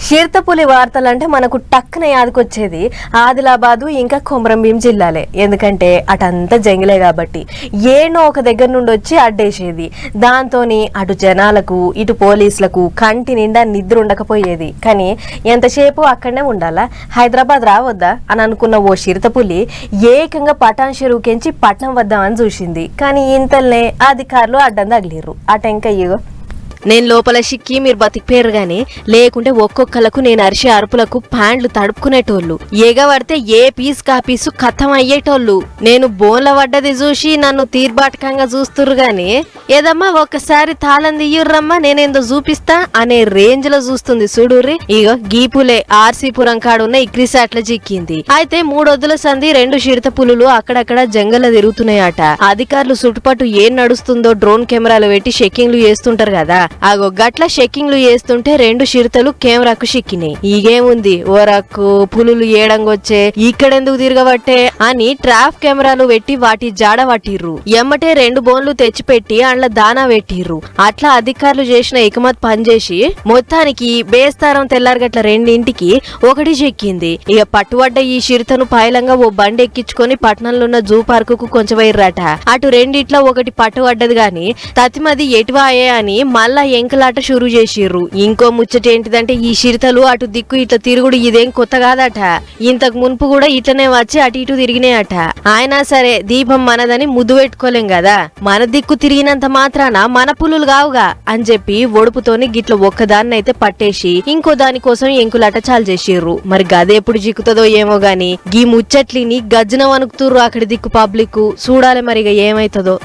చిరుతపులి వార్తలంటే మనకు టక్కున యాదకొచ్చేది ఆదిలాబాదు ఇంకా కొమరంభీం జిల్లాలే. ఎందుకంటే అటంతా జంగిలే కాబట్టి ఏనో ఒక దగ్గర నుండి వచ్చి అడ్డేసేది. దాంతోని అటు జనాలకు ఇటు పోలీసులకు కంటి నిండా నిద్ర ఉండకపోయేది. కానీ ఎంతసేపు అక్కడనే ఉండాలా, హైదరాబాద్ రావద్దా అని అనుకున్న ఓ చిరుతపులి ఏకంగా పటాన్ చెరువుకెంచి పట్నం వద్దామని చూసింది. కానీ ఇంతల్నే అధికారులు అడ్డం తగిలిర్రు. అటెంకయ్యో నేను లోపల సిక్కి మీరు బతికిపోయారు గాని, లేకుంటే ఒక్కొక్కలకు నేను అరిసే అరుపులకు ప్యాంట్లు తడుపుకునేటోళ్ళు, ఎగబడితే ఏ పీస్ కా పీసు కథం అయ్యేటోళ్ళు. నేను బోన్ల పడ్డది చూసి నన్ను తీర్బాటకంగా చూస్తుర్రు గాని, ఏదమ్మా ఒక్కసారి తాళం దియ్యుర్రమ్మా నేనేందో చూపిస్తా అనే రేంజ్ లో చూస్తుంది చూడుర్రి. ఇగో గీపులే ఆర్సీపురం కాడున్న ఇక్రిసాట్ల చిక్కింది. అయితే 3 వద్దుల సంధి 2 చిరుత పులులు అక్కడక్కడ జంగల్లో తిరుగుతున్నాయట. అధికారులు చుట్టుపట్టు ఏం నడుస్తుందో డ్రోన్ కెమెరాలు పెట్టి చెక్కింగ్లు చేస్తుంటారు కదా, ఆగో గట్ల చెక్కింగ్లు చేస్తుంటే 2 చిరుతలు కెమెరాకు చిక్కినాయి. ఈగేముంది ఓరక్కు పులులు ఏడంగొచ్చే ఇక్కడెందుకు తిరగబట్టే అని ట్రాప్ కెమెరాలు పెట్టి వాటి జాడ పట్టిర్రు. ఎమ్మటే 2 బోన్లు తెచ్చిపెట్టి అండ్ల దానా పెట్టిర్రు. అట్లా అధికారులు చేసిన ఎకమత్ పనిచేసి మొత్తానికి బేస్తారం తెల్లారగట్ల 2ంటికి ఒకటి చెక్కింది. ఇక పట్టుబడ్డ ఈ చిరుతను పాయలంగా ఓ బండి ఎక్కించుకొని పట్టణంలో ఉన్న జూ పార్కు కు కొంచెం వైర్రాట. అటు 2 ఒకటి పట్టుబడ్డది గాని తతిమది ఎటువాయే అని మళ్ళా ఎంకలాట షురు చేసిర్రు. ఇంకో ముచ్చటేంటిదంటే ఈ చిరుతలు అటు దిక్కు ఇట్లా తిరుగుడు ఇదేం కొత్త కాదట. ఇంతకు మున్పు కూడా ఇట్లనే వచ్చి అటు ఇటు తిరిగినాయట. అయినా సరే దీపం మనదని ముద్దు పెట్టుకోలేం కదా, మన దిక్కు తిరిగినంత మాత్రాన మన పులులు కావుగా అని చెప్పి ఒడుపుతోని గిట్ల ఒక్కదాన్నైతే పట్టేసి ఇంకో దానికోసం ఎంకులాట చాలు చేసిర్రు. మరి గదెప్పుడు చిక్కుతుందో ఏమో గాని గీ ముచ్చట్లిని గజ్జన వణుకుతుర్రు అక్కడి దిక్కు పబ్లిక్. చూడాలి మరిగా ఏమైతుందో.